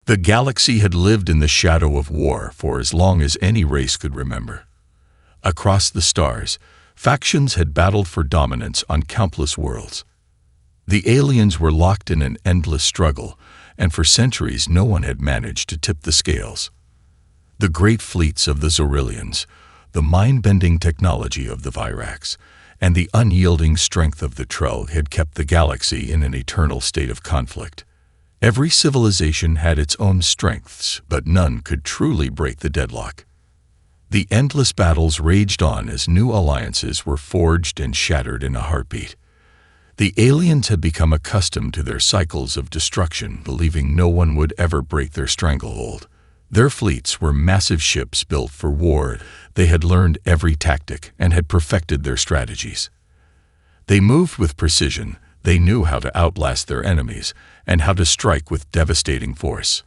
The galaxy had lived in the shadow of war for as long as any race could remember. Across the stars, factions had battled for dominance on countless worlds. The aliens were locked in an endless struggle, and for centuries no one had managed to tip the scales. The great fleets of the Zorillians, the mind-bending technology of the Virax, and the unyielding strength of the Trell had kept the galaxy in an eternal state of conflict. Every civilization had its own strengths, but none could truly break the deadlock. The endless battles raged on as new alliances were forged and shattered in a heartbeat. The aliens had become accustomed to their cycles of destruction, believing no one would ever break their stranglehold. Their fleets were massive ships built for war. They had learned every tactic and had perfected their strategies. They moved with precision. They knew how to outlast their enemies and how to strike with devastating force.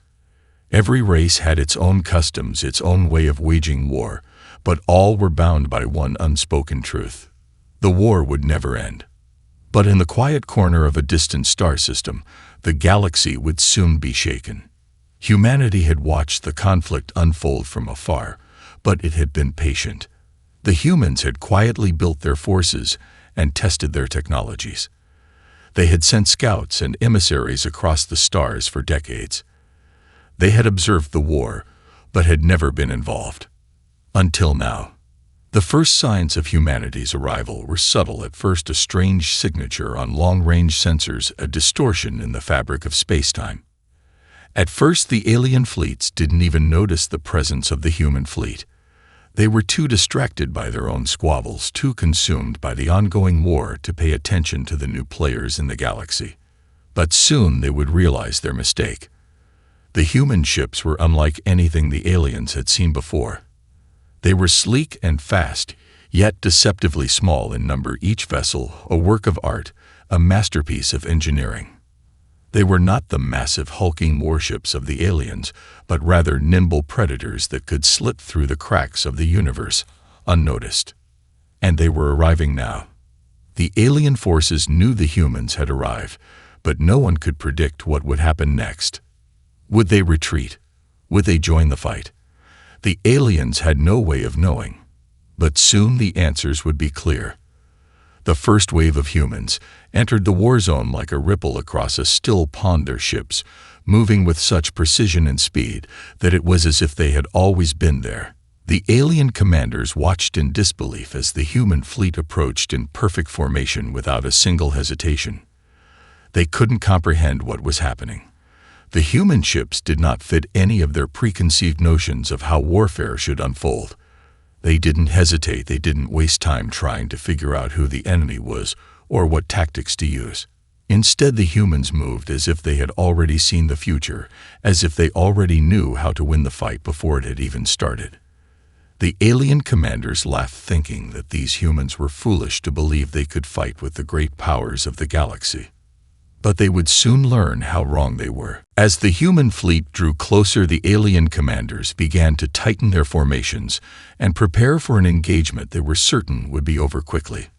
Every race had its own customs, its own way of waging war, but all were bound by one unspoken truth. The war would never end. But in the quiet corner of a distant star system, the galaxy would soon be shaken. Humanity had watched the conflict unfold from afar, but it had been patient. The humans had quietly built their forces and tested their technologies. They had sent scouts and emissaries across the stars for decades. They had observed the war, but had never been involved. Until now. The first signs of humanity's arrival were subtle at first, a strange signature on long-range sensors, a distortion in the fabric of space-time. At first, the alien fleets didn't even notice the presence of the human fleet. They were too distracted by their own squabbles, too consumed by the ongoing war to pay attention to the new players in the galaxy. But soon they would realize their mistake. The human ships were unlike anything the aliens had seen before. They were sleek and fast, yet deceptively small in number, each vessel a work of art, a masterpiece of engineering. They were not the massive hulking warships of the aliens, but rather nimble predators that could slip through the cracks of the universe, unnoticed. And they were arriving now. The alien forces knew the humans had arrived, but no one could predict what would happen next. Would they retreat? Would they join the fight? The aliens had no way of knowing, but soon the answers would be clear. The first wave of humans entered the war zone like a ripple across a still pond, their ships moving with such precision and speed that it was as if they had always been there. The alien commanders watched in disbelief as the human fleet approached in perfect formation without a single hesitation. They couldn't comprehend what was happening. The human ships did not fit any of their preconceived notions of how warfare should unfold. They didn't hesitate, they didn't waste time trying to figure out who the enemy was or what tactics to use. Instead, the humans moved as if they had already seen the future, as if they already knew how to win the fight before it had even started. The alien commanders laughed, thinking that these humans were foolish to believe they could fight with the great powers of the galaxy. But they would soon learn how wrong they were. As the human fleet drew closer, the alien commanders began to tighten their formations and prepare for an engagement they were certain would be over quickly.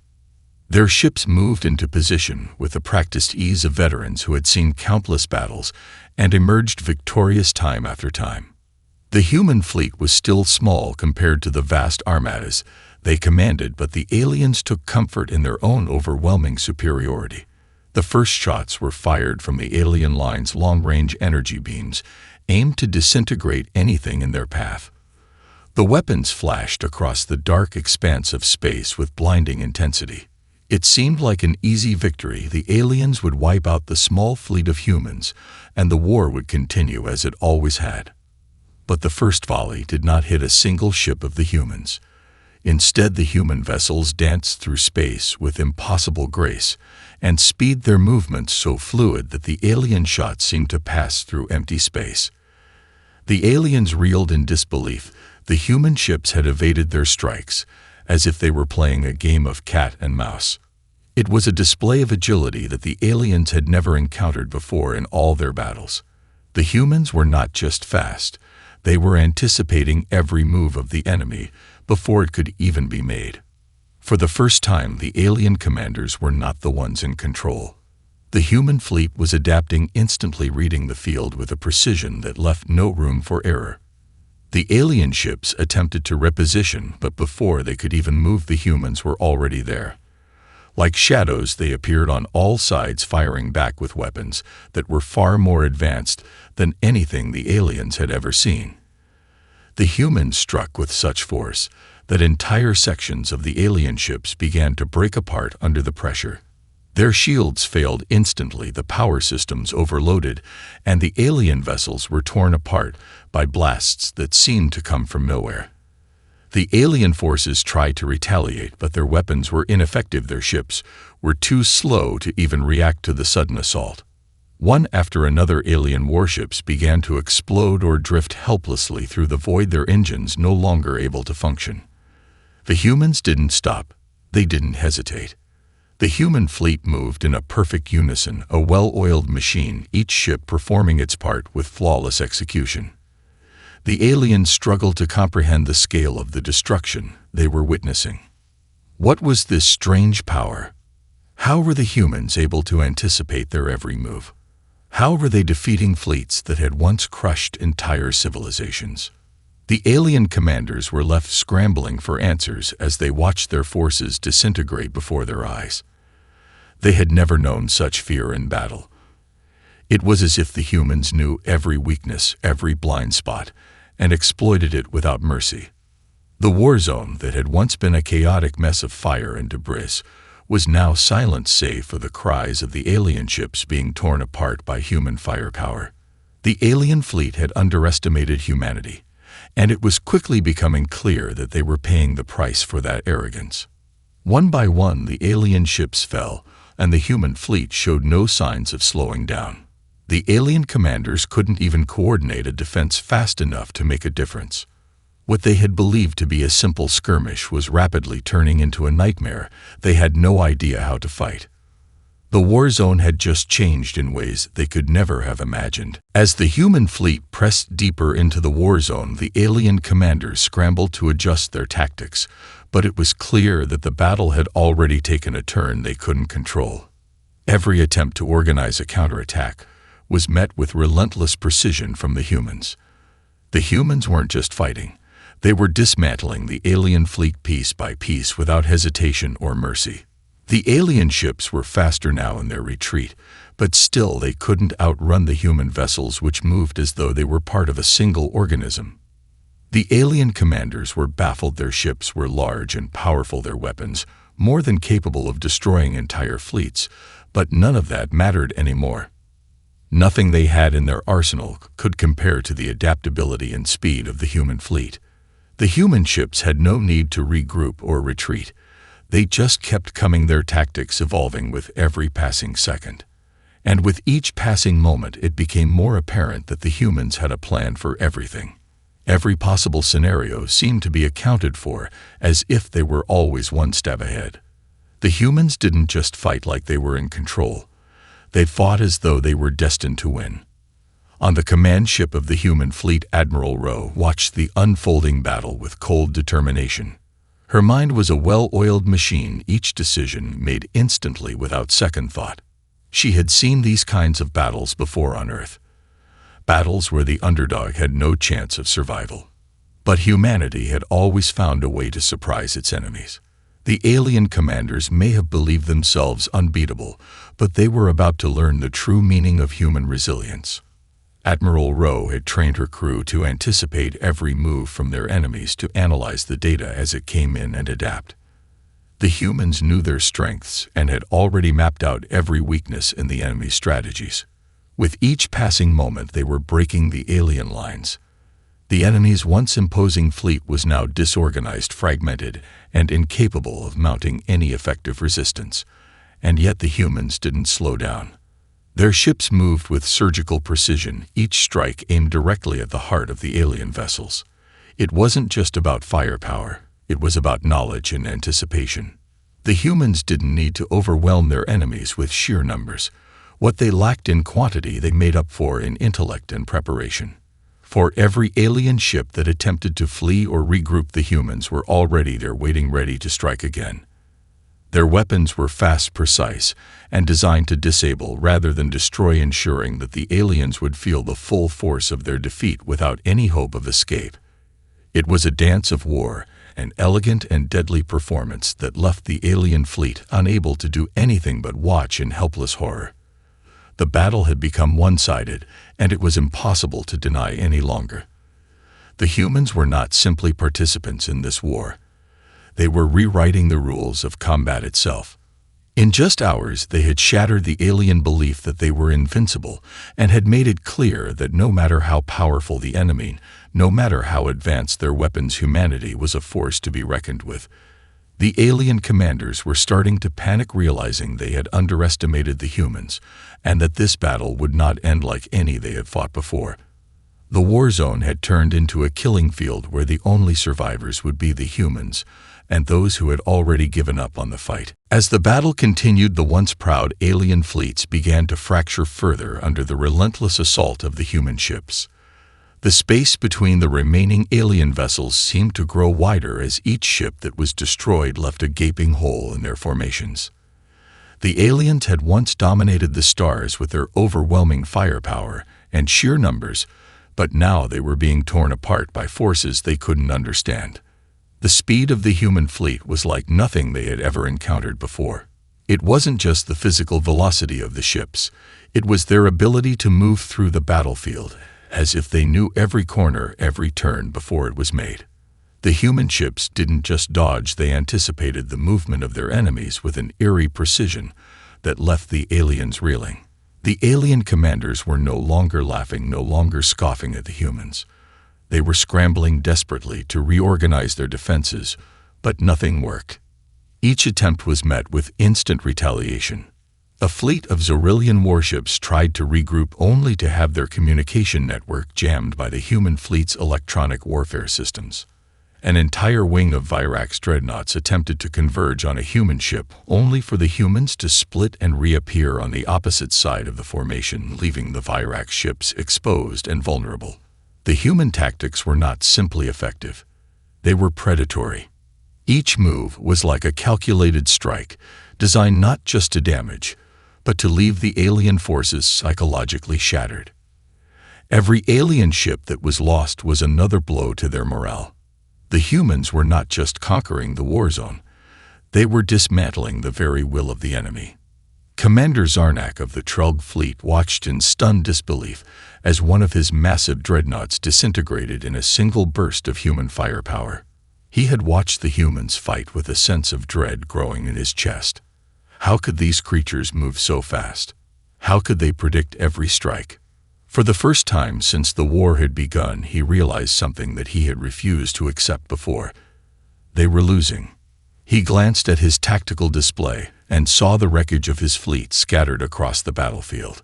Their ships moved into position with the practiced ease of veterans who had seen countless battles and emerged victorious time after time. The human fleet was still small compared to the vast armadas they commanded, but the aliens took comfort in their own overwhelming superiority. The first shots were fired from the alien line's long-range energy beams, aimed to disintegrate anything in their path. The weapons flashed across the dark expanse of space with blinding intensity. It seemed like an easy victory. The aliens would wipe out the small fleet of humans, and the war would continue as it always had. But the first volley did not hit a single ship of the humans. Instead, the human vessels danced through space with impossible grace and speed, their movements so fluid that the alien shots seemed to pass through empty space. The aliens reeled in disbelief. The human ships had evaded their strikes, as if they were playing a game of cat and mouse. It was a display of agility that the aliens had never encountered before in all their battles. The humans were not just fast, they were anticipating every move of the enemy before it could even be made. For the first time, the alien commanders were not the ones in control. The human fleet was adapting, instantly reading the field with a precision that left no room for error. The alien ships attempted to reposition, but before they could even move, the humans were already there. Like shadows, they appeared on all sides, firing back with weapons that were far more advanced than anything the aliens had ever seen. The humans struck with such force that entire sections of the alien ships began to break apart under the pressure. Their shields failed instantly, the power systems overloaded, and the alien vessels were torn apart by blasts that seemed to come from nowhere. The alien forces tried to retaliate, but their weapons were ineffective. Their ships were too slow to even react to the sudden assault. One after another, alien warships began to explode or drift helplessly through the void, their engines no longer able to function. The humans didn't stop. They didn't hesitate. The human fleet moved in a perfect unison, a well-oiled machine, each ship performing its part with flawless execution. The aliens struggled to comprehend the scale of the destruction they were witnessing. What was this strange power? How were the humans able to anticipate their every move? How were they defeating fleets that had once crushed entire civilizations? The alien commanders were left scrambling for answers as they watched their forces disintegrate before their eyes. They had never known such fear in battle. It was as if the humans knew every weakness, every blind spot, and exploited it without mercy. The war zone that had once been a chaotic mess of fire and debris was now silent, save for the cries of the alien ships being torn apart by human firepower. The alien fleet had underestimated humanity, and it was quickly becoming clear that they were paying the price for that arrogance. One by one, the alien ships fell, and the human fleet showed no signs of slowing down. The alien commanders couldn't even coordinate a defense fast enough to make a difference. What they had believed to be a simple skirmish was rapidly turning into a nightmare. They had no idea how to fight. The war zone had just changed in ways they could never have imagined. As the human fleet pressed deeper into the war zone, the alien commanders scrambled to adjust their tactics, but it was clear that the battle had already taken a turn they couldn't control. Every attempt to organize a counterattack was met with relentless precision from the humans. The humans weren't just fighting. They were dismantling the alien fleet piece by piece without hesitation or mercy. The alien ships were faster now in their retreat, but still they couldn't outrun the human vessels, which moved as though they were part of a single organism. The alien commanders were baffled. Their ships were large and powerful, their weapons more than capable of destroying entire fleets, but none of that mattered anymore. Nothing they had in their arsenal could compare to the adaptability and speed of the human fleet. The human ships had no need to regroup or retreat. They just kept coming, their tactics evolving with every passing second. And with each passing moment, it became more apparent that the humans had a plan for everything. Every possible scenario seemed to be accounted for, as if they were always one step ahead. The humans didn't just fight like they were in control. They fought as though they were destined to win. On the command ship of the human fleet, Admiral Rowe watched the unfolding battle with cold determination. Her mind was a well-oiled machine, each decision made instantly without second thought. She had seen these kinds of battles before on Earth. Battles where the underdog had no chance of survival. But humanity had always found a way to surprise its enemies. The alien commanders may have believed themselves unbeatable, but they were about to learn the true meaning of human resilience. Admiral Rowe had trained her crew to anticipate every move from their enemies, to analyze the data as it came in and adapt. The humans knew their strengths and had already mapped out every weakness in the enemy's strategies. With each passing moment, they were breaking the alien lines. The enemy's once imposing fleet was now disorganized, fragmented, and incapable of mounting any effective resistance. And yet the humans didn't slow down. Their ships moved with surgical precision, each strike aimed directly at the heart of the alien vessels. It wasn't just about firepower, it was about knowledge and anticipation. The humans didn't need to overwhelm their enemies with sheer numbers. What they lacked in quantity, they made up for in intellect and preparation. For every alien ship that attempted to flee or regroup, the humans were already there, waiting, ready to strike again. Their weapons were fast, precise, and designed to disable rather than destroy, ensuring that the aliens would feel the full force of their defeat without any hope of escape. It was a dance of war, an elegant and deadly performance that left the alien fleet unable to do anything but watch in helpless horror. The battle had become one-sided, and it was impossible to deny any longer. The humans were not simply participants in this war. They were rewriting the rules of combat itself. In just hours, they had shattered the alien belief that they were invincible and had made it clear that no matter how powerful the enemy, no matter how advanced their weapons, humanity was a force to be reckoned with. The alien commanders were starting to panic, realizing they had underestimated the humans and that this battle would not end like any they had fought before. The war zone had turned into a killing field where the only survivors would be the humans and those who had already given up on the fight. As the battle continued, the once proud alien fleets began to fracture further under the relentless assault of the human ships. The space between the remaining alien vessels seemed to grow wider as each ship that was destroyed left a gaping hole in their formations. The aliens had once dominated the stars with their overwhelming firepower and sheer numbers, but now they were being torn apart by forces they couldn't understand. The speed of the human fleet was like nothing they had ever encountered before. It wasn't just the physical velocity of the ships, it was their ability to move through the battlefield, as if they knew every corner, every turn before it was made. The human ships didn't just dodge, they anticipated the movement of their enemies with an eerie precision that left the aliens reeling. The alien commanders were no longer laughing, no longer scoffing at the humans. They were scrambling desperately to reorganize their defenses, but nothing worked. Each attempt was met with instant retaliation. A fleet of Zorillian warships tried to regroup only to have their communication network jammed by the human fleet's electronic warfare systems. An entire wing of Virax dreadnoughts attempted to converge on a human ship, only for the humans to split and reappear on the opposite side of the formation, leaving the Virax ships exposed and vulnerable. The human tactics were not simply effective. They were predatory. Each move was like a calculated strike, designed not just to damage, but to leave the alien forces psychologically shattered. Every alien ship that was lost was another blow to their morale. The humans were not just conquering the war zone, they were dismantling the very will of the enemy. Commander Zarnak of the Trulg fleet watched in stunned disbelief as one of his massive dreadnoughts disintegrated in a single burst of human firepower. He had watched the humans fight with a sense of dread growing in his chest. How could these creatures move so fast? How could they predict every strike? For the first time since the war had begun, he realized something that he had refused to accept before. They were losing. He glanced at his tactical display and saw the wreckage of his fleet scattered across the battlefield.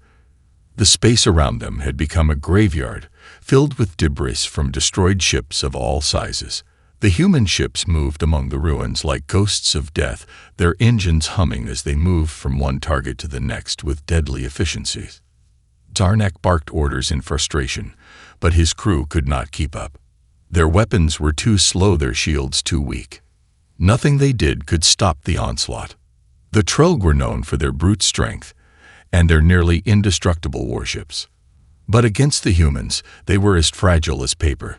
The space around them had become a graveyard, filled with debris from destroyed ships of all sizes. The human ships moved among the ruins like ghosts of death, their engines humming as they moved from one target to the next with deadly efficiency. Zarnak barked orders in frustration, but his crew could not keep up. Their weapons were too slow, their shields too weak. Nothing they did could stop the onslaught. The Trulg were known for their brute strength and their nearly indestructible warships. But against the humans, they were as fragile as paper.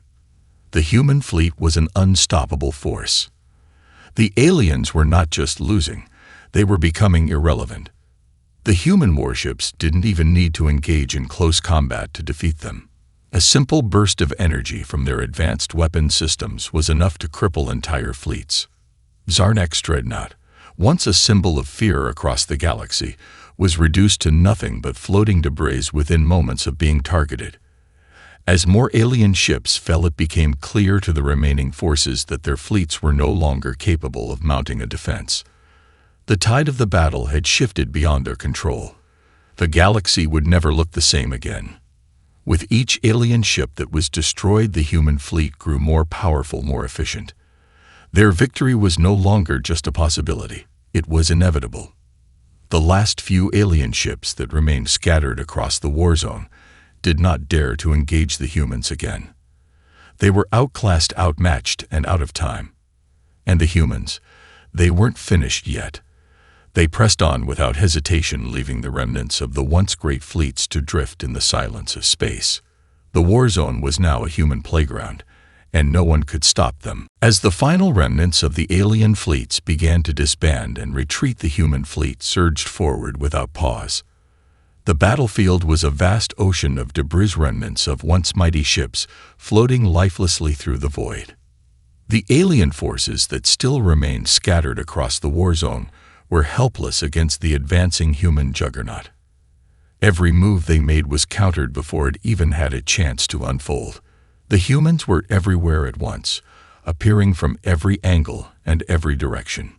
The human fleet was an unstoppable force. The aliens were not just losing, they were becoming irrelevant. The human warships didn't even need to engage in close combat to defeat them. A simple burst of energy from their advanced weapon systems was enough to cripple entire fleets. Zarnak's dreadnought, once a symbol of fear across the galaxy, was reduced to nothing but floating debris within moments of being targeted. As more alien ships fell, it became clear to the remaining forces that their fleets were no longer capable of mounting a defense. The tide of the battle had shifted beyond their control. The galaxy would never look the same again. With each alien ship that was destroyed, the human fleet grew more powerful, more efficient. Their victory was no longer just a possibility, it was inevitable. The last few alien ships that remained scattered across the war zone did not dare to engage the humans again. They were outclassed, outmatched, and out of time. And the humans, they weren't finished yet. They pressed on without hesitation, leaving the remnants of the once great fleets to drift in the silence of space. The war zone was now a human playground, and no one could stop them. As the final remnants of the alien fleets began to disband and retreat, the human fleet surged forward without pause. The battlefield was a vast ocean of debris, remnants of once mighty ships floating lifelessly through the void. The alien forces that still remained scattered across the war zone were helpless against the advancing human juggernaut. Every move they made was countered before it even had a chance to unfold. The humans were everywhere at once, appearing from every angle and every direction.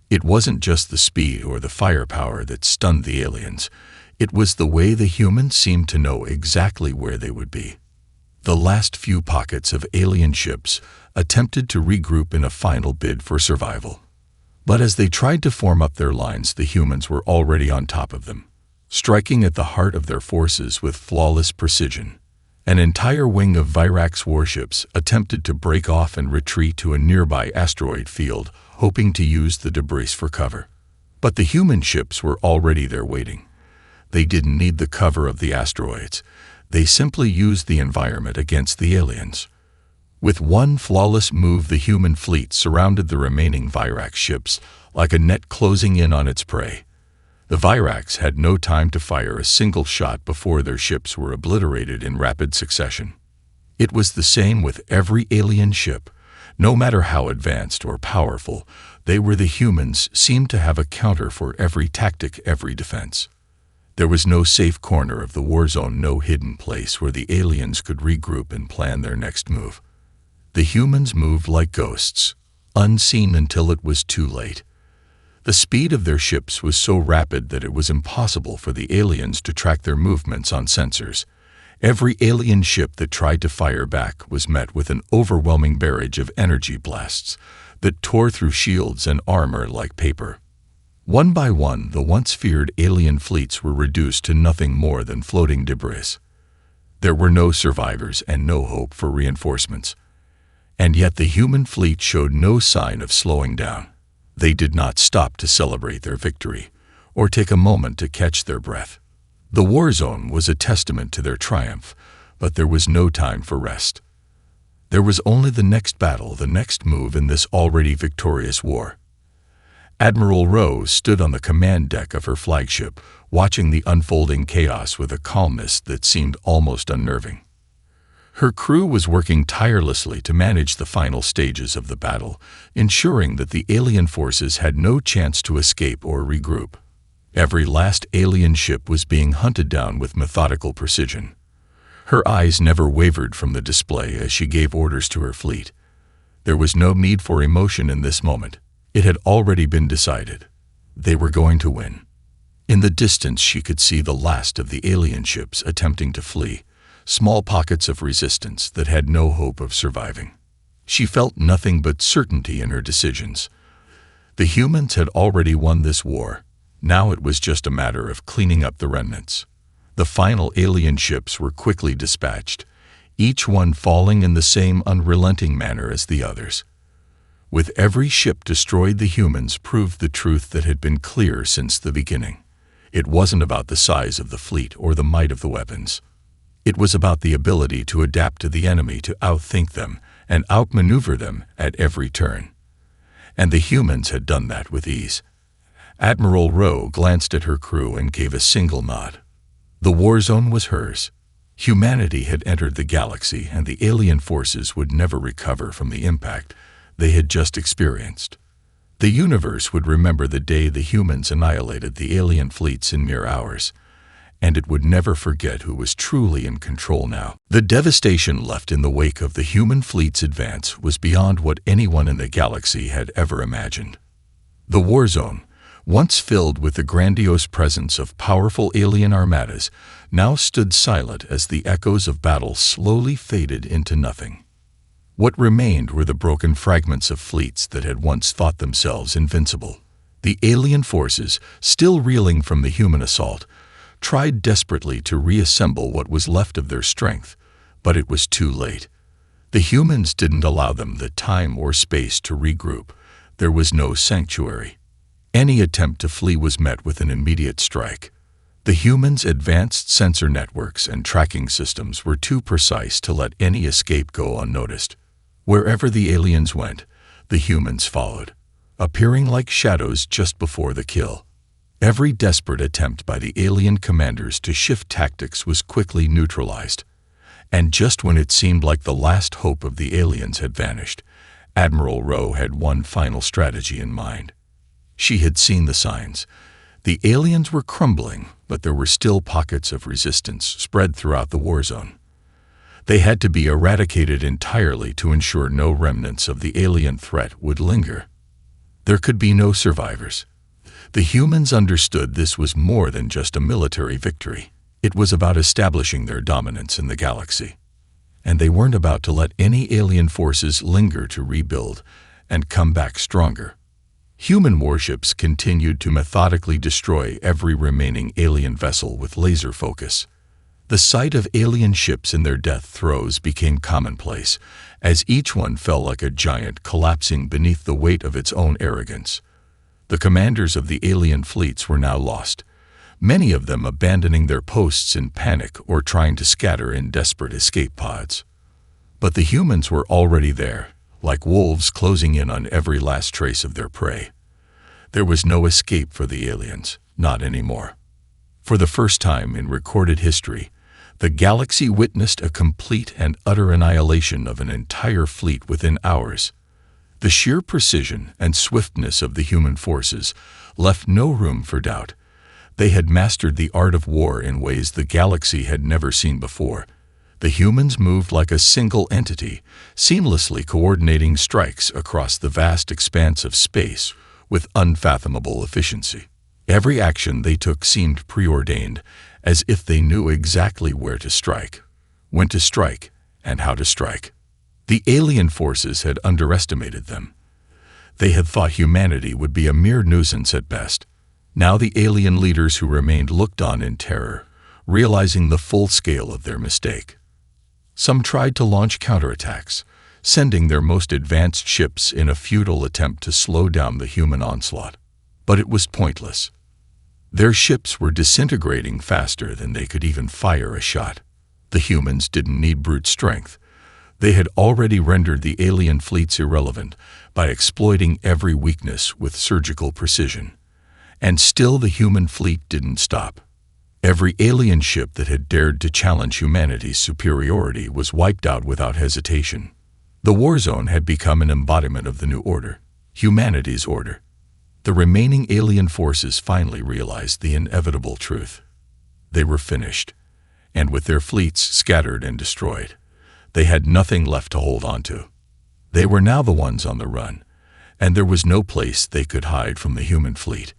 It wasn't just the speed or the firepower that stunned the aliens. It was the way the humans seemed to know exactly where they would be. The last few pockets of alien ships attempted to regroup in a final bid for survival. But as they tried to form up their lines, the humans were already on top of them, striking at the heart of their forces with flawless precision. An entire wing of Virax warships attempted to break off and retreat to a nearby asteroid field, hoping to use the debris for cover. But the human ships were already there waiting. They didn't need the cover of the asteroids. They simply used the environment against the aliens. With one flawless move, the human fleet surrounded the remaining Virax ships like a net closing in on its prey. The Virax had no time to fire a single shot before their ships were obliterated in rapid succession. It was the same with every alien ship. No matter how advanced or powerful, the humans seemed to have a counter for every tactic, every defense. There was no safe corner of the war zone, no hidden place where the aliens could regroup and plan their next move. The humans moved like ghosts, unseen until it was too late. The speed of their ships was so rapid that it was impossible for the aliens to track their movements on sensors. Every alien ship that tried to fire back was met with an overwhelming barrage of energy blasts that tore through shields and armor like paper. One by one, the once feared alien fleets were reduced to nothing more than floating debris. There were no survivors and no hope for reinforcements. And yet the human fleet showed no sign of slowing down. They did not stop to celebrate their victory or take a moment to catch their breath. The war zone was a testament to their triumph, but there was no time for rest. There was only the next battle, the next move in this already victorious war. Admiral Rose stood on the command deck of her flagship, watching the unfolding chaos with a calmness that seemed almost unnerving. Her crew was working tirelessly to manage the final stages of the battle, ensuring that the alien forces had no chance to escape or regroup. Every last alien ship was being hunted down with methodical precision. Her eyes never wavered from the display as she gave orders to her fleet. There was no need for emotion in this moment. It had already been decided. They were going to win. In the distance, she could see the last of the alien ships attempting to flee, small pockets of resistance that had no hope of surviving. She felt nothing but certainty in her decisions. The humans had already won this war. Now it was just a matter of cleaning up the remnants. The final alien ships were quickly dispatched, each one falling in the same unrelenting manner as the others. With every ship destroyed, the humans proved the truth that had been clear since the beginning. It wasn't about the size of the fleet or the might of the weapons. It was about the ability to adapt to the enemy, to outthink them and outmaneuver them at every turn. And the humans had done that with ease. Admiral Rowe glanced at her crew and gave a single nod. The war zone was hers. Humanity had entered the galaxy, and the alien forces would never recover from the impact they had just experienced. The universe would remember the day the humans annihilated the alien fleets in mere hours, and it would never forget who was truly in control now. The devastation left in the wake of the human fleet's advance was beyond what anyone in the galaxy had ever imagined. The war zone, once filled with the grandiose presence of powerful alien armadas, now stood silent as the echoes of battle slowly faded into nothing. What remained were the broken fragments of fleets that had once thought themselves invincible. The alien forces, still reeling from the human assault, tried desperately to reassemble what was left of their strength, but it was too late. The humans didn't allow them the time or space to regroup. There was no sanctuary. Any attempt to flee was met with an immediate strike. The humans' advanced sensor networks and tracking systems were too precise to let any escape go unnoticed. Wherever the aliens went, the humans followed, appearing like shadows just before the kill. Every desperate attempt by the alien commanders to shift tactics was quickly neutralized. And just when it seemed like the last hope of the aliens had vanished, Admiral Rowe had one final strategy in mind. She had seen the signs. The aliens were crumbling, but there were still pockets of resistance spread throughout the war zone. They had to be eradicated entirely to ensure no remnants of the alien threat would linger. There could be no survivors. The humans understood this was more than just a military victory. It was about establishing their dominance in the galaxy. And they weren't about to let any alien forces linger to rebuild and come back stronger. Human warships continued to methodically destroy every remaining alien vessel with laser focus. The sight of alien ships in their death throes became commonplace, as each one felt like a giant collapsing beneath the weight of its own arrogance. The commanders of the alien fleets were now lost, many of them abandoning their posts in panic or trying to scatter in desperate escape pods. But the humans were already there, like wolves closing in on every last trace of their prey. There was no escape for the aliens, not anymore. For the first time in recorded history, the galaxy witnessed a complete and utter annihilation of an entire fleet within hours. The sheer precision and swiftness of the human forces left no room for doubt. They had mastered the art of war in ways the galaxy had never seen before. The humans moved like a single entity, seamlessly coordinating strikes across the vast expanse of space with unfathomable efficiency. Every action they took seemed preordained, as if they knew exactly where to strike, when to strike, and how to strike. The alien forces had underestimated them. They had thought humanity would be a mere nuisance at best. Now the alien leaders who remained looked on in terror, realizing the full scale of their mistake. Some tried to launch counterattacks, sending their most advanced ships in a futile attempt to slow down the human onslaught. But it was pointless. Their ships were disintegrating faster than they could even fire a shot. The humans didn't need brute strength. They had already rendered the alien fleets irrelevant by exploiting every weakness with surgical precision. And still the human fleet didn't stop. Every alien ship that had dared to challenge humanity's superiority was wiped out without hesitation. The war zone had become an embodiment of the new order, humanity's order. The remaining alien forces finally realized the inevitable truth. They were finished, and with their fleets scattered and destroyed, they had nothing left to hold on to. They were now the ones on the run, and there was no place they could hide from the human fleet.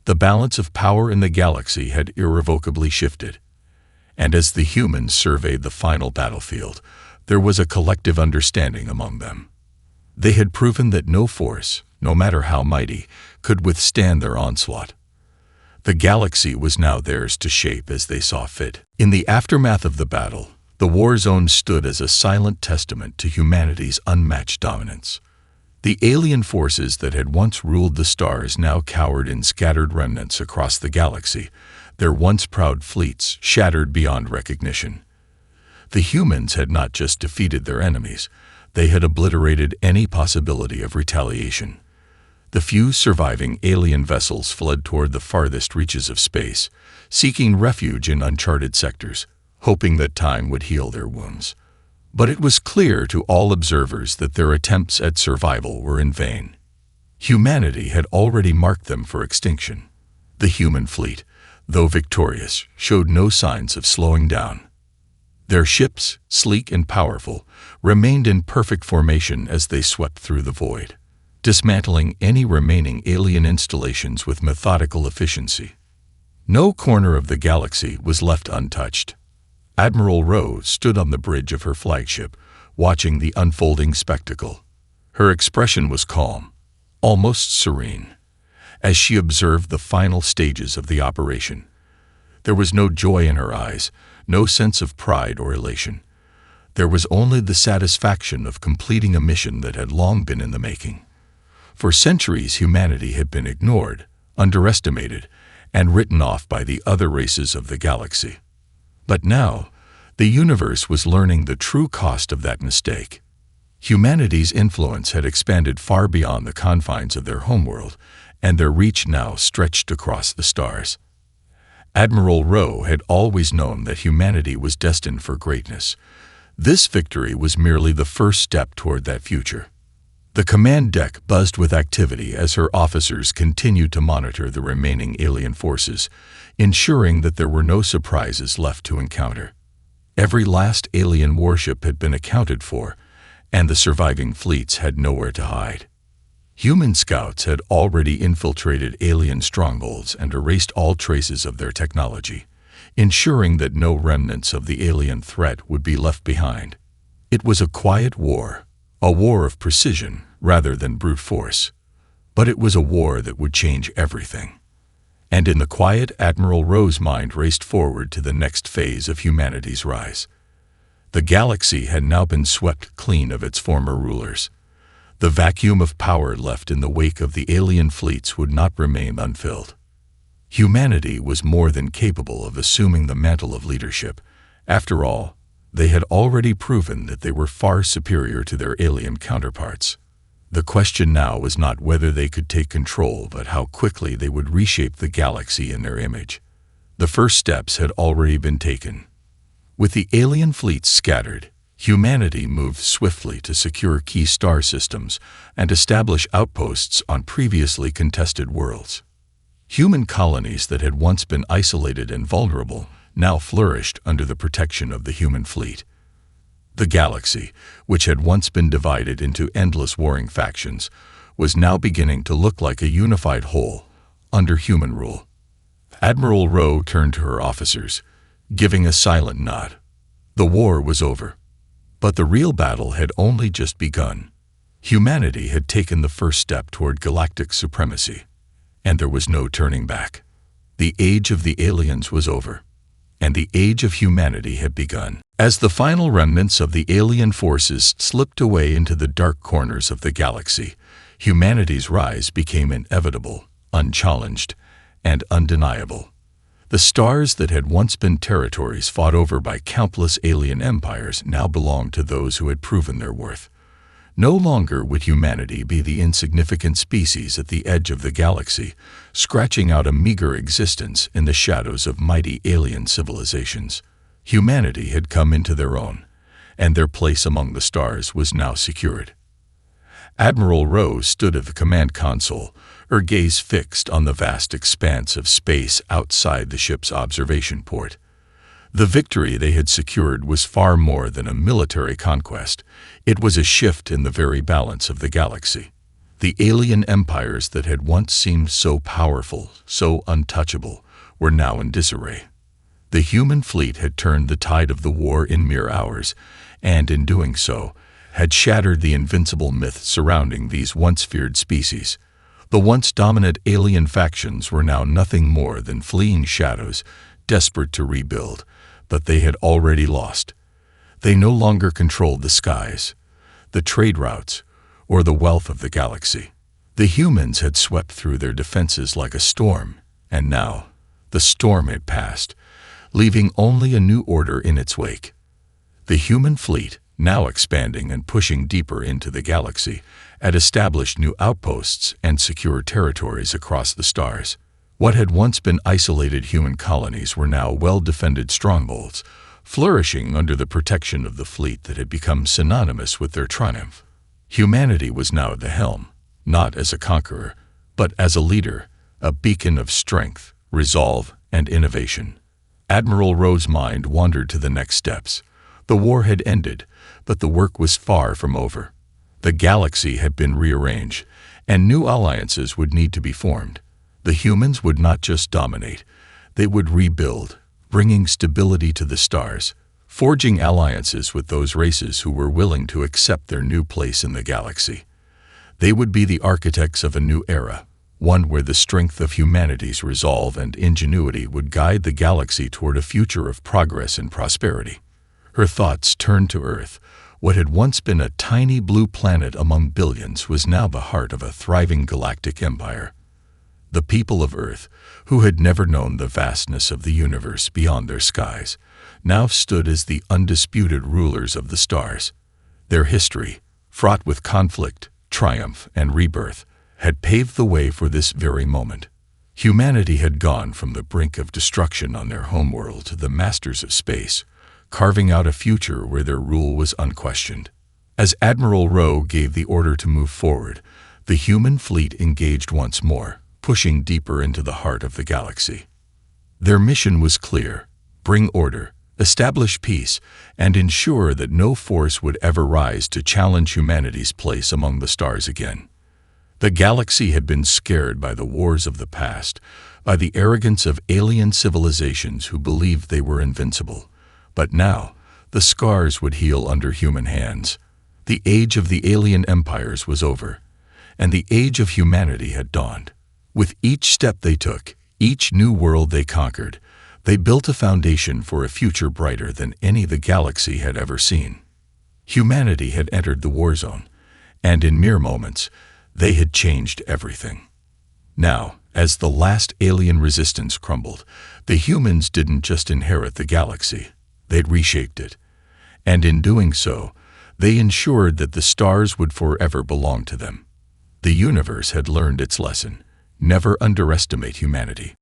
The balance of power in the galaxy had irrevocably shifted, and as the humans surveyed the final battlefield, there was a collective understanding among them. They had proven that no force, no matter how mighty, could withstand their onslaught. The galaxy was now theirs to shape as they saw fit. In the aftermath of the battle, the war zone stood as a silent testament to humanity's unmatched dominance. The alien forces that had once ruled the stars now cowered in scattered remnants across the galaxy, their once proud fleets shattered beyond recognition. The humans had not just defeated their enemies, they had obliterated any possibility of retaliation. The few surviving alien vessels fled toward the farthest reaches of space, seeking refuge in uncharted sectors, hoping that time would heal their wounds. But it was clear to all observers that their attempts at survival were in vain. Humanity had already marked them for extinction. The human fleet, though victorious, showed no signs of slowing down. Their ships, sleek and powerful, remained in perfect formation as they swept through the void, dismantling any remaining alien installations with methodical efficiency. No corner of the galaxy was left untouched. Admiral Rowe stood on the bridge of her flagship, watching the unfolding spectacle. Her expression was calm, almost serene, as she observed the final stages of the operation. There was no joy in her eyes, no sense of pride or elation. There was only the satisfaction of completing a mission that had long been in the making. For centuries humanity had been ignored, underestimated, and written off by the other races of the galaxy. But now, the universe was learning the true cost of that mistake. Humanity's influence had expanded far beyond the confines of their homeworld, and their reach now stretched across the stars. Admiral Rowe had always known that humanity was destined for greatness. This victory was merely the first step toward that future. The command deck buzzed with activity as her officers continued to monitor the remaining alien forces, ensuring that there were no surprises left to encounter. Every last alien warship had been accounted for, and the surviving fleets had nowhere to hide. Human scouts had already infiltrated alien strongholds and erased all traces of their technology, ensuring that no remnants of the alien threat would be left behind. It was a quiet war, a war of precision rather than brute force. But it was a war that would change everything. And in the quiet, Admiral Rowe's mind raced forward to the next phase of humanity's rise. The galaxy had now been swept clean of its former rulers. The vacuum of power left in the wake of the alien fleets would not remain unfilled. Humanity was more than capable of assuming the mantle of leadership. After all, they had already proven that they were far superior to their alien counterparts. The question now was not whether they could take control, but how quickly they would reshape the galaxy in their image. The first steps had already been taken. With the alien fleets scattered, humanity moved swiftly to secure key star systems and establish outposts on previously contested worlds. Human colonies that had once been isolated and vulnerable now flourished under the protection of the human fleet. The galaxy, which had once been divided into endless warring factions, was now beginning to look like a unified whole under human rule. Admiral Rowe turned to her officers, giving a silent nod. The war was over. But the real battle had only just begun. Humanity had taken the first step toward galactic supremacy, and there was no turning back. The age of the aliens was over, and the age of humanity had begun. As the final remnants of the alien forces slipped away into the dark corners of the galaxy, humanity's rise became inevitable, unchallenged, and undeniable. The stars that had once been territories fought over by countless alien empires now belonged to those who had proven their worth. No longer would humanity be the insignificant species at the edge of the galaxy, scratching out a meager existence in the shadows of mighty alien civilizations. Humanity had come into their own, and their place among the stars was now secured. Admiral Rowe stood at the command console, her gaze fixed on the vast expanse of space outside the ship's observation port. The victory they had secured was far more than a military conquest. It was a shift in the very balance of the galaxy. The alien empires that had once seemed so powerful, so untouchable, were now in disarray. The human fleet had turned the tide of the war in mere hours, and in doing so, had shattered the invincible myth surrounding these once feared species. The once dominant alien factions were now nothing more than fleeing shadows, desperate to rebuild, but they had already lost. They no longer controlled the skies, the trade routes, or the wealth of the galaxy. The humans had swept through their defenses like a storm, and now the storm had passed, leaving only a new order in its wake. The human fleet, now expanding and pushing deeper into the galaxy, had established new outposts and secure territories across the stars. What had once been isolated human colonies were now well-defended strongholds, flourishing under the protection of the fleet that had become synonymous with their triumph. Humanity was now at the helm, not as a conqueror, but as a leader, a beacon of strength, resolve, and innovation. Admiral Rowe's mind wandered to the next steps. The war had ended, but the work was far from over. The galaxy had been rearranged, and new alliances would need to be formed. The humans would not just dominate, they would rebuild, bringing stability to the stars, forging alliances with those races who were willing to accept their new place in the galaxy. They would be the architects of a new era, one where the strength of humanity's resolve and ingenuity would guide the galaxy toward a future of progress and prosperity. Her thoughts turned to Earth. What had once been a tiny blue planet among billions was now the heart of a thriving galactic empire. The people of Earth, who had never known the vastness of the universe beyond their skies, now stood as the undisputed rulers of the stars. Their history, fraught with conflict, triumph, and rebirth, had paved the way for this very moment. Humanity had gone from the brink of destruction on their homeworld to the masters of space, carving out a future where their rule was unquestioned. As Admiral Rowe gave the order to move forward, the human fleet engaged once more, pushing deeper into the heart of the galaxy. Their mission was clear: bring order, establish peace, and ensure that no force would ever rise to challenge humanity's place among the stars again. The galaxy had been scared by the wars of the past, by the arrogance of alien civilizations who believed they were invincible. But now, the scars would heal under human hands. The age of the alien empires was over, and the age of humanity had dawned. With each step they took, each new world they conquered, they built a foundation for a future brighter than any the galaxy had ever seen. Humanity had entered the war zone, and in mere moments, they had changed everything. Now, as the last alien resistance crumbled, the humans didn't just inherit the galaxy, they'd reshaped it. And in doing so, they ensured that the stars would forever belong to them. The universe had learned its lesson: never underestimate humanity.